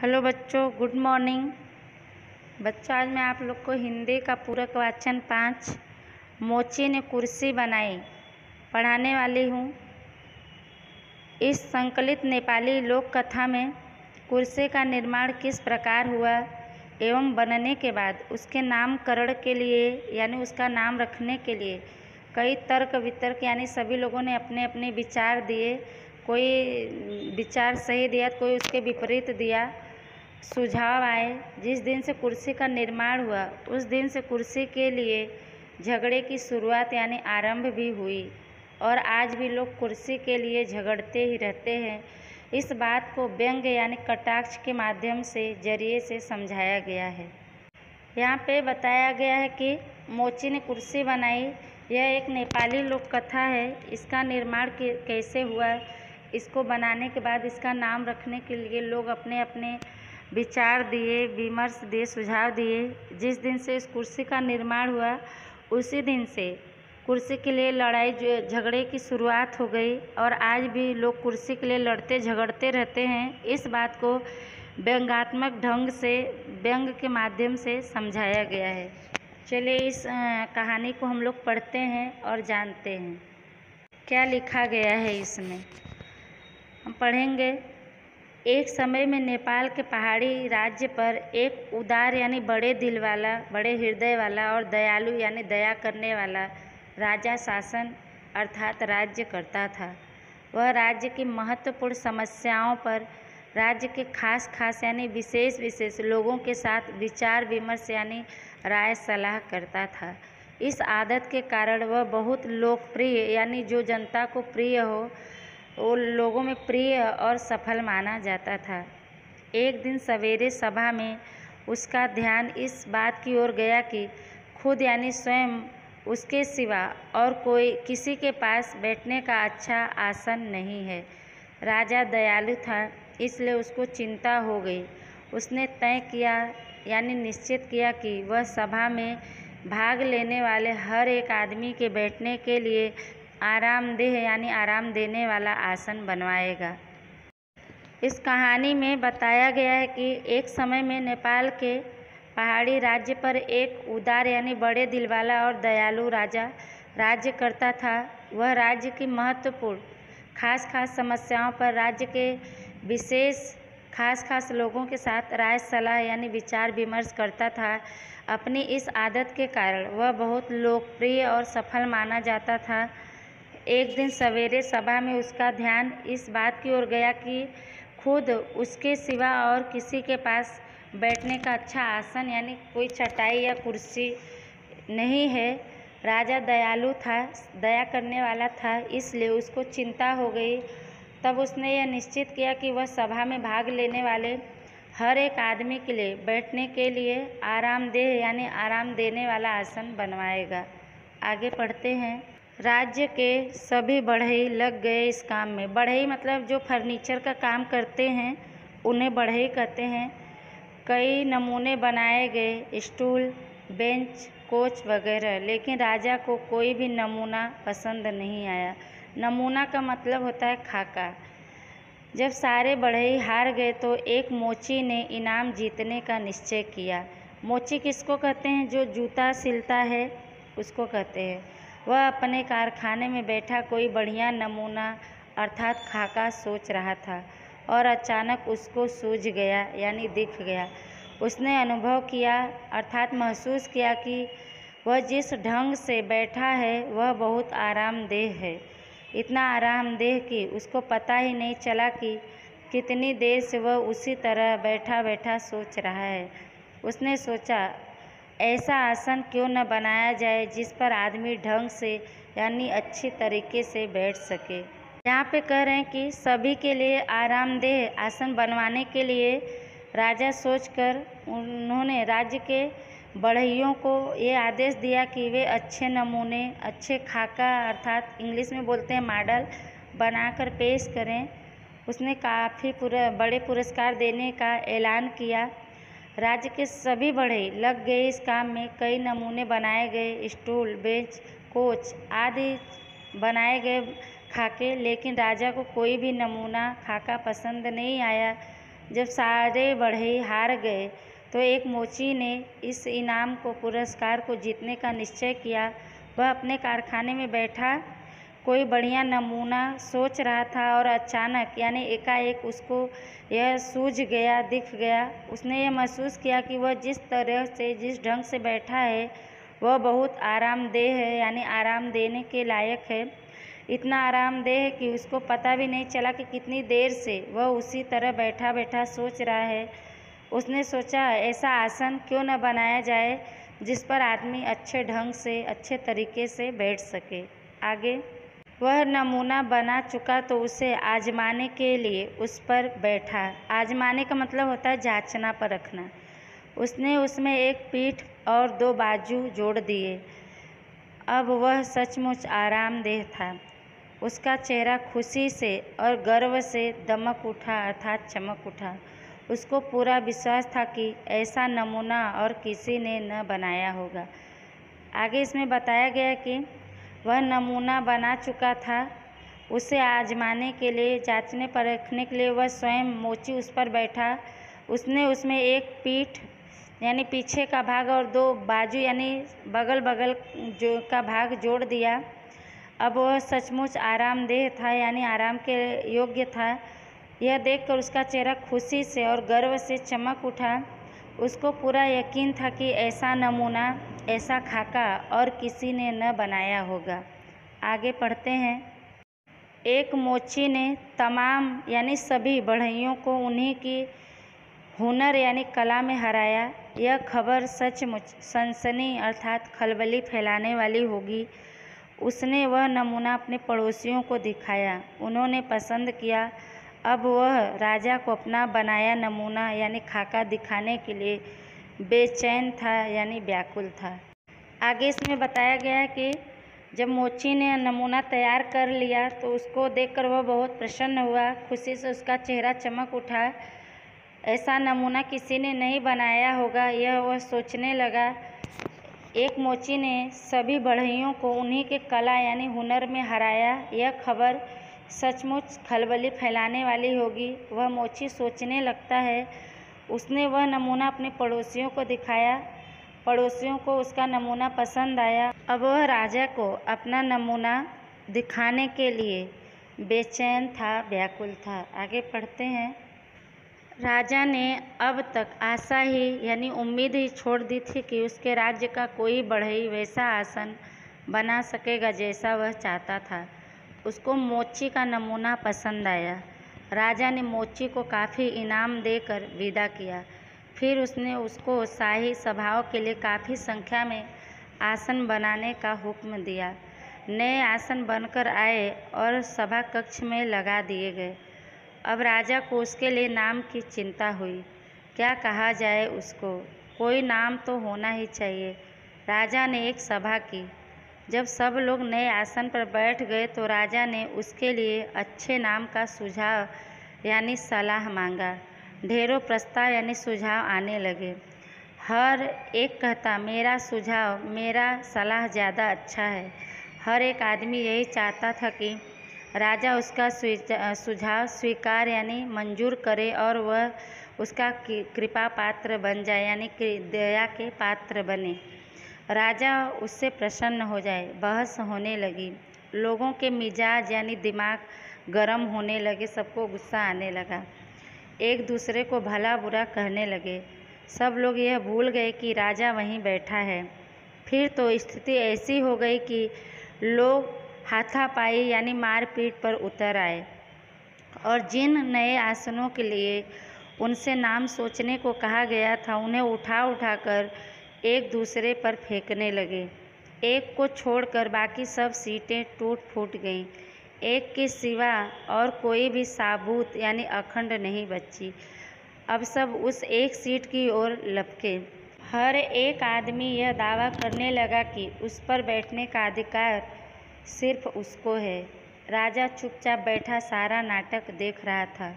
Hello बच्चों, good morning. बच्चों, आज मैं आप लोग को हिंदी का पूरक वाचन 5 मोची ने कुर्सी बनाई पढ़ाने वाली हूँ। इस संकलित नेपाली लोक कथा में कुर्सी का निर्माण किस प्रकार हुआ एवं बनने के बाद उसके नामकरण के लिए यानी उसका नाम रखने के लिए कई तर्क वितर्क यानी सभी लोगों ने अपने अपने विचार दिए। कोई विचार सही दिया, कोई उसके विपरीत दिया, सुझाव आए। जिस दिन से कुर्सी का निर्माण हुआ उस दिन से कुर्सी के लिए झगड़े की शुरुआत यानी आरंभ भी हुई और आज भी लोग कुर्सी के लिए झगड़ते ही रहते हैं। इस बात को व्यंग्य यानी कटाक्ष के माध्यम से जरिए से समझाया गया है। यहाँ पे बताया गया है कि मोची ने कुर्सी बनाई। यह एक नेपाली लोक कथा है। इसका निर्माण कैसे हुआ, इसको बनाने के बाद इसका नाम रखने के लिए लोग अपने अपने विचार दिए, विमर्श दिए, सुझाव दिए। जिस दिन से इस कुर्सी का निर्माण हुआ उसी दिन से कुर्सी के लिए लड़ाई झगड़े की शुरुआत हो गई और आज भी लोग कुर्सी के लिए लड़ते झगड़ते रहते हैं। इस बात को व्यंग्यात्मक ढंग से व्यंग के माध्यम से समझाया गया है। चलिए इस कहानी को हम लोग पढ़ते हैं और जानते हैं क्या लिखा गया है। इसमें हम पढ़ेंगे। एक समय में नेपाल के पहाड़ी राज्य पर एक उदार यानी बड़े दिल वाला, बड़े हृदय वाला और दयालु यानी दया करने वाला राजा शासन अर्थात राज्य करता था। वह राज्य की महत्वपूर्ण समस्याओं पर राज्य के खास यानी विशेष लोगों के साथ विचार विमर्श यानी राय सलाह करता था। इस आदत के कारण वह बहुत लोकप्रिय यानी जो जनता को प्रिय हो वो लोगों में प्रिय और सफल माना जाता था। एक दिन सवेरे सभा में उसका ध्यान इस बात की ओर गया कि खुद यानी स्वयं उसके सिवा और कोई किसी के पास बैठने का अच्छा आसन नहीं है। राजा दयालु था इसलिए उसको चिंता हो गई। उसने तय किया यानी निश्चित किया कि वह सभा में भाग लेने वाले हर एक आदमी के बैठने के लिए आरामदेह यानी आराम देने वाला आसन बनवाएगा। इस कहानी में बताया गया है कि एक समय में नेपाल के पहाड़ी राज्य पर एक उदार यानी बड़े दिल वाला और दयालु राजा राज्य करता था। वह राज्य की महत्वपूर्ण खास समस्याओं पर राज्य के विशेष खास लोगों के साथ राय सलाह यानी विचार विमर्श करता था। अपनी इस आदत के कारण वह बहुत लोकप्रिय और सफल माना जाता था। एक दिन सवेरे सभा में उसका ध्यान इस बात की ओर गया कि खुद उसके सिवा और किसी के पास बैठने का अच्छा आसन यानी कोई चटाई या कुर्सी नहीं है। राजा दयालु था, दया करने वाला था, इसलिए उसको चिंता हो गई। तब उसने यह निश्चित किया कि वह सभा में भाग लेने वाले हर एक आदमी के लिए बैठने के लिए आरामदेह यानी आराम देने वाला आसन बनवाएगा। आगे पढ़ते हैं। राज्य के सभी बढ़ई लग गए इस काम में। बढ़ई मतलब जो फर्नीचर का काम करते हैं उन्हें बढ़ई कहते हैं। कई नमूने बनाए गए, स्टूल, बेंच, कोच वगैरह, लेकिन राजा को कोई भी नमूना पसंद नहीं आया। नमूना का मतलब होता है खाका। जब सारे बढ़ई हार गए तो एक मोची ने इनाम जीतने का निश्चय किया। मोची किसको कहते हैं? जो जूता सिलता है उसको कहते हैं। वह अपने कारखाने में बैठा कोई बढ़िया नमूना अर्थात खाका सोच रहा था और अचानक उसको सूझ गया यानी दिख गया। उसने अनुभव किया अर्थात महसूस किया कि वह जिस ढंग से बैठा है वह बहुत आरामदेह है। इतना आरामदेह कि उसको पता ही नहीं चला कि कितनी देर से वह उसी तरह बैठा सोच रहा है। उसने सोचा ऐसा आसन क्यों न बनाया जाए जिस पर आदमी ढंग से यानी अच्छी तरीके से बैठ सके। यहाँ पे कह रहे हैं कि सभी के लिए आरामदेह आसन बनवाने के लिए राजा सोचकर उन्होंने राज्य के बढ़इयों को ये आदेश दिया कि वे अच्छे नमूने, अच्छे खाका अर्थात इंग्लिश में बोलते हैं मॉडल बनाकर पेश करें। उसने काफ़ी बड़े पुरस्कार देने का ऐलान किया। राज्य के सभी बढ़ई लग गए इस काम में। कई नमूने बनाए गए, स्टूल, बेंच, कोच आदि बनाए गए खाके, लेकिन राजा को कोई भी नमूना खाका पसंद नहीं आया। जब सारे बढ़ई हार गए तो एक मोची ने इस इनाम को पुरस्कार को जीतने का निश्चय किया। वह अपने कारखाने में बैठा कोई बढ़िया नमूना सोच रहा था और अचानक यानी एकाएक उसको यह सूझ गया, दिख गया। उसने यह महसूस किया कि वह जिस तरह से, जिस ढंग से बैठा है वह बहुत आरामदेह है, यानी आराम देने के लायक है। इतना आरामदेह है कि उसको पता भी नहीं चला कि कितनी देर से वह उसी तरह बैठा बैठा सोच रहा है। उसने सोचा ऐसा आसन क्यों न बनाया जाए जिस पर आदमी अच्छे ढंग से, अच्छे तरीके से बैठ सके। आगे वह नमूना बना चुका तो उसे आजमाने के लिए उस पर बैठा। आजमाने का मतलब होता है जांचना, परखना। उसने उसमें एक पीठ और 2 बाजू जोड़ दिए। अब वह सचमुच आरामदेह था। उसका चेहरा खुशी से और गर्व से दमक उठा, अर्थात चमक उठा। उसको पूरा विश्वास था कि ऐसा नमूना और किसी ने न बनाया होगा। आगे इसमें बताया गया कि वह नमूना बना चुका था। उसे आजमाने के लिए, जांचने परखने के लिए वह स्वयं मोची उस पर बैठा। उसने उसमें एक पीठ यानी पीछे का भाग और 2 बाजू यानी बगल बगल जो का भाग जोड़ दिया। अब वह सचमुच आरामदेह था, यानी आराम के योग्य था। यह देखकर उसका चेहरा खुशी से और गर्व से चमक उठा। उसको पूरा यकीन था कि ऐसा नमूना, ऐसा खाका और किसी ने न बनाया होगा। आगे पढ़ते हैं। एक मोची ने तमाम यानी सभी बढ़इयों को उन्हीं की हुनर यानी कला में हराया। यह खबर सचमुच सनसनी अर्थात खलबली फैलाने वाली होगी। उसने वह नमूना अपने पड़ोसियों को दिखाया। उन्होंने पसंद किया। अब वह राजा को अपना बनाया नमूना यानी खाका दिखाने के लिए बेचैन था, यानी व्याकुल था। आगे इसमें बताया गया है कि जब मोची ने नमूना तैयार कर लिया तो उसको देखकर वह बहुत प्रसन्न हुआ। खुशी से उसका चेहरा चमक उठा। ऐसा नमूना किसी ने नहीं बनाया होगा, यह वह सोचने लगा। एक मोची ने सभी बढ़इयों को उन्हीं के कला यानी हुनर में हराया। यह खबर सचमुच खलबली फैलाने वाली होगी। वह मोची सोचने लगता है। उसने वह नमूना अपने पड़ोसियों को दिखाया। पड़ोसियों को उसका नमूना पसंद आया। अब वह राजा को अपना नमूना दिखाने के लिए बेचैन था, व्याकुल था। आगे पढ़ते हैं। राजा ने अब तक आशा ही यानी उम्मीद ही छोड़ दी थी कि उसके राज्य का कोई बढ़ई वैसा आसन बना सकेगा जैसा वह चाहता था। उसको मोची का नमूना पसंद आया। राजा ने मोची को काफ़ी इनाम देकर विदा किया। फिर उसने उसको शाही सभाओं के लिए काफ़ी संख्या में आसन बनाने का हुक्म दिया। नए आसन बनकर आए और सभा कक्ष में लगा दिए गए। अब राजा को उसके लिए नाम की चिंता हुई। क्या कहा जाए उसको? कोई नाम तो होना ही चाहिए। राजा ने एक सभा की। जब सब लोग नए आसन पर बैठ गए तो राजा ने उसके लिए अच्छे नाम का सुझाव यानी सलाह मांगा। ढेरों प्रस्ताव यानी सुझाव आने लगे। हर एक कहता मेरा सुझाव, मेरा सलाह ज़्यादा अच्छा है। हर एक आदमी यही चाहता था कि राजा उसका सुझाव स्वीकार यानी मंजूर करे और वह उसका कृपा पात्र बन जाए, यानी दया के पात्र बने। राजा उससे प्रसन्न हो जाए। बहस होने लगी। लोगों के मिजाज यानी दिमाग गर्म होने लगे। सबको गुस्सा आने लगा। एक दूसरे को भला बुरा कहने लगे। सब लोग यह भूल गए कि राजा वहीं बैठा है। फिर तो स्थिति ऐसी हो गई कि लोग हाथापाई यानी मारपीट पर उतर आए और जिन नए आसनों के लिए उनसे नाम सोचने को कहा गया था उन्हें उठा उठाकर एक दूसरे पर फेंकने लगे। एक को छोड़कर बाकी सब सीटें टूट फूट गईं। एक के सिवा और कोई भी साबूत यानी अखंड नहीं बची। अब सब उस एक सीट की ओर लपके। हर एक आदमी यह दावा करने लगा कि उस पर बैठने का अधिकार सिर्फ उसको है। राजा चुपचाप बैठा सारा नाटक देख रहा था।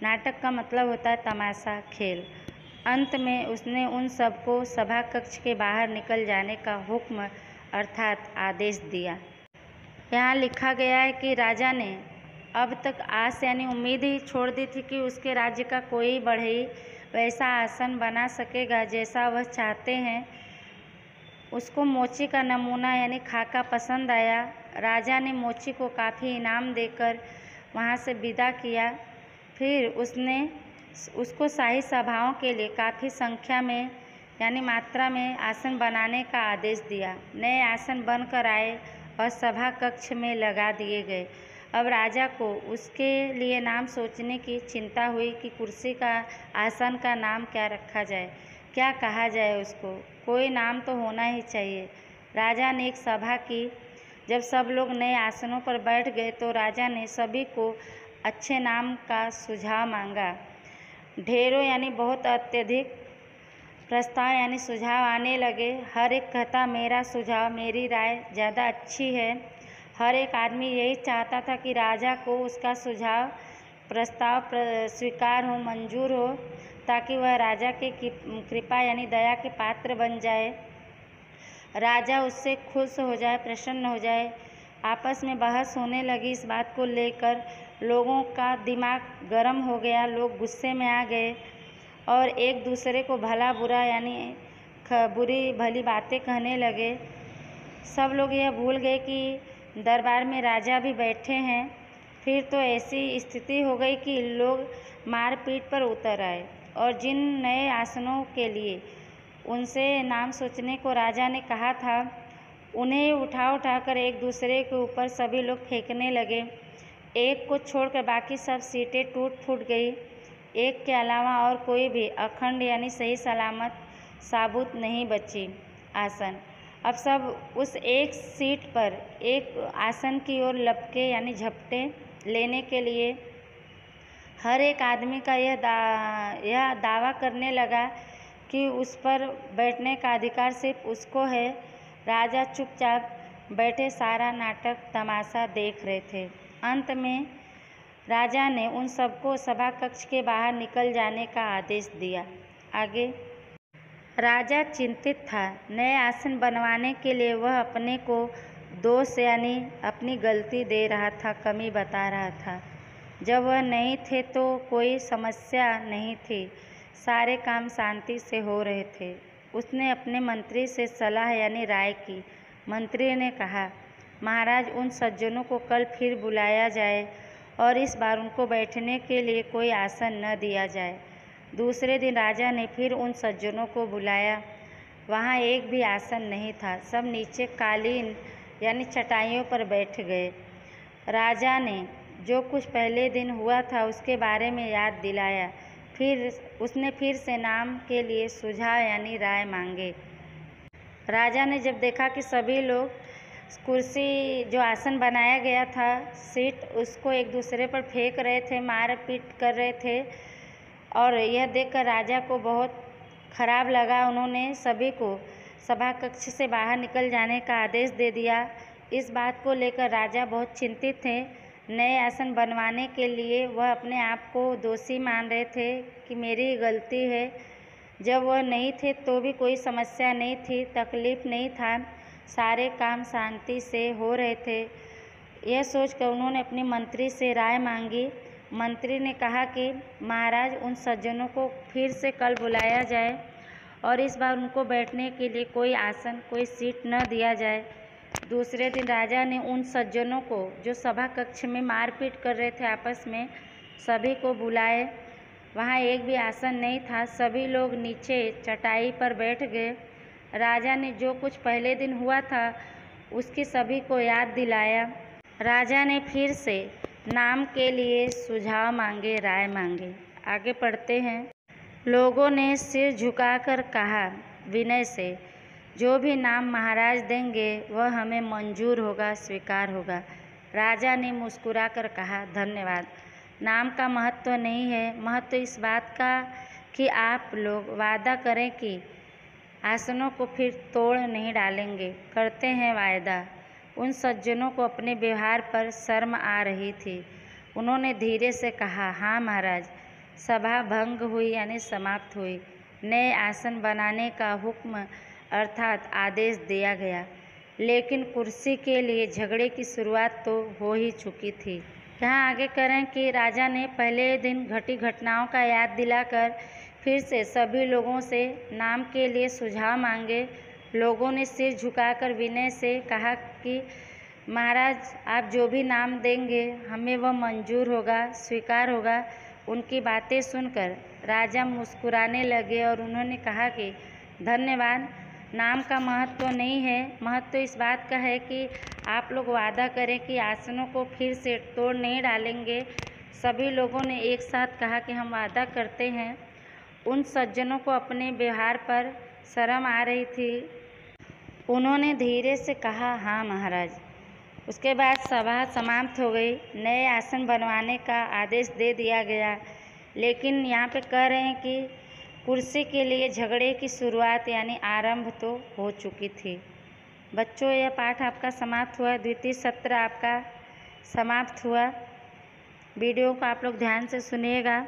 नाटक का मतलब होता है तमाशा, खेल। अंत में उसने उन सबको सभा कक्ष के बाहर निकल जाने का हुक्म अर्थात आदेश दिया। यहाँ लिखा गया है कि राजा ने अब तक आस यानी उम्मीद ही छोड़ दी थी कि उसके राज्य का कोई बढ़ई वैसा आसन बना सकेगा जैसा वह चाहते हैं। उसको मोची का नमूना यानी खाका पसंद आया। राजा ने मोची को काफ़ी इनाम देकर वहाँ से विदा किया। फिर उसने उसको शाही सभाओं के लिए काफ़ी संख्या में यानी मात्रा में आसन बनाने का आदेश दिया। नए आसन बनकर आए और सभा कक्ष में लगा दिए गए। अब राजा को उसके लिए नाम सोचने की चिंता हुई कि कुर्सी का आसन का नाम क्या रखा जाए, क्या कहा जाए उसको। कोई नाम तो होना ही चाहिए। राजा ने एक सभा की। जब सब लोग नए आसनों पर बैठ गए तो राजा ने सभी को अच्छे नाम का सुझाव मांगा। ढेरों यानी बहुत अत्यधिक प्रस्ताव यानी सुझाव आने लगे। हर एक कहता मेरा सुझाव, मेरी राय ज़्यादा अच्छी है। हर एक आदमी यही चाहता था कि राजा को उसका सुझाव प्रस्ताव स्वीकार हो, मंजूर हो, ताकि वह राजा की कृपा यानी दया के पात्र बन जाए, राजा उससे खुश हो जाए, प्रसन्न हो जाए। आपस में बहस होने लगी। इस बात को लेकर लोगों का दिमाग गर्म हो गया। लोग गुस्से में आ गए और एक दूसरे को भला बुरा यानी बुरी भली बातें कहने लगे। सब लोग यह भूल गए कि दरबार में राजा भी बैठे हैं। फिर तो ऐसी स्थिति हो गई कि लोग मारपीट पर उतर आए और जिन नए आसनों के लिए उनसे नाम सोचने को राजा ने कहा था, उन्हें उठा कर एक दूसरे के ऊपर सभी लोग फेंकने लगे। एक को छोड़कर बाकी सब सीटें टूट फूट गई। एक के अलावा और कोई भी अखंड यानी सही सलामत साबुत नहीं बची आसन। अब सब उस एक सीट पर एक आसन की ओर लपके यानी झपटे लेने के लिए हर एक आदमी का यह दावा करने लगा कि उस पर बैठने का अधिकार सिर्फ उसको है। राजा चुपचाप बैठे सारा नाटक तमाशा देख रहे थे। अंत में राजा ने उन सबको सभा कक्ष के बाहर निकल जाने का आदेश दिया। आगे राजा चिंतित था। नए आसन बनवाने के लिए वह अपने को दोष यानी अपनी गलती दे रहा था, कमी बता रहा था। जब वह नहीं थे तो कोई समस्या नहीं थी, सारे काम शांति से हो रहे थे। उसने अपने मंत्री से सलाह यानी राय की। मंत्री ने कहा, महाराज उन सज्जनों को कल फिर बुलाया जाए और इस बार उनको बैठने के लिए कोई आसन न दिया जाए। दूसरे दिन राजा ने फिर उन सज्जनों को बुलाया। वहाँ एक भी आसन नहीं था। सब नीचे कालीन यानी चटाइयों पर बैठ गए। राजा ने जो कुछ पहले दिन हुआ था उसके बारे में याद दिलाया। फिर उसने फिर से नाम के लिए सुझाव यानी राय मांगे। राजा ने जब देखा कि सभी लोग कुर्सी जो आसन बनाया गया था सीट उसको एक दूसरे पर फेंक रहे थे, मार पीट कर रहे थे, और यह देखकर राजा को बहुत खराब लगा। उन्होंने सभी को सभा कक्ष से बाहर निकल जाने का आदेश दे दिया। इस बात को लेकर राजा बहुत चिंतित थे। नए आसन बनवाने के लिए वह अपने आप को दोषी मान रहे थे कि मेरी गलती है। जब वह नहीं थे तो भी कोई समस्या नहीं थी, तकलीफ नहीं था, सारे काम शांति से हो रहे थे। यह सोचकर उन्होंने अपने मंत्री से राय मांगी। मंत्री ने कहा कि महाराज उन सज्जनों को फिर से कल बुलाया जाए और इस बार उनको बैठने के लिए कोई आसन, कोई सीट न दिया जाए। दूसरे दिन राजा ने उन सज्जनों को जो सभा कक्ष में मारपीट कर रहे थे आपस में, सभी को बुलाए। वहाँ एक भी आसन नहीं था। सभी लोग नीचे चटाई पर बैठ गए। राजा ने जो कुछ पहले दिन हुआ था उसकी सभी को याद दिलाया। राजा ने फिर से नाम के लिए सुझाव मांगे, राय मांगे। आगे पढ़ते हैं। लोगों ने सिर झुकाकर कहा विनय से, जो भी नाम महाराज देंगे वह हमें मंजूर होगा, स्वीकार होगा। राजा ने मुस्कुराकर कहा, धन्यवाद। नाम का महत्व नहीं है, महत्व इस बात का कि आप लोग वादा करें कि आसनों को फिर तोड़ नहीं डालेंगे। करते हैं वायदा। उन सज्जनों को अपने व्यवहार पर शर्म आ रही थी। उन्होंने धीरे से कहा, हाँ महाराज। सभा भंग हुई यानी समाप्त हुई। नए आसन बनाने का हुक्म अर्थात आदेश दिया गया, लेकिन कुर्सी के लिए झगड़े की शुरुआत तो हो ही चुकी थी। यहाँ आगे करें कि राजा ने पहले दिन घटी घटनाओं का याद दिलाकर फिर से सभी लोगों से नाम के लिए सुझाव मांगे। लोगों ने सिर झुकाकर विनय से कहा कि महाराज, आप जो भी नाम देंगे हमें वह मंजूर होगा, स्वीकार होगा। उनकी बातें सुनकर राजा मुस्कुराने लगे और उन्होंने कहा कि धन्यवाद, नाम का महत्व तो नहीं है, महत्व तो इस बात का है कि आप लोग वादा करें कि आसनों को फिर से तोड़ नहीं डालेंगे। सभी लोगों ने एक साथ कहा कि हम वादा करते हैं। उन सज्जनों को अपने व्यवहार पर शर्म आ रही थी। उन्होंने धीरे से कहा, हाँ महाराज। उसके बाद सभा समाप्त हो गई। नए आसन बनवाने का आदेश दे दिया गया, लेकिन यहाँ पे कह रहे हैं कि कुर्सी के लिए झगड़े की शुरुआत यानी आरंभ तो हो चुकी थी। बच्चों, यह पाठ आपका समाप्त हुआ, द्वितीय सत्र आपका समाप्त हुआ। वीडियो को आप लोग ध्यान से सुनिएगा।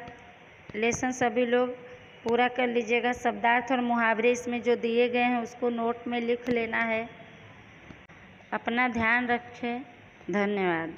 लेसन सभी लोग पूरा कर लीजिएगा। शब्दार्थ और मुहावरे इसमें जो दिए गए हैं उसको नोट में लिख लेना है। अपना ध्यान रखें। धन्यवाद।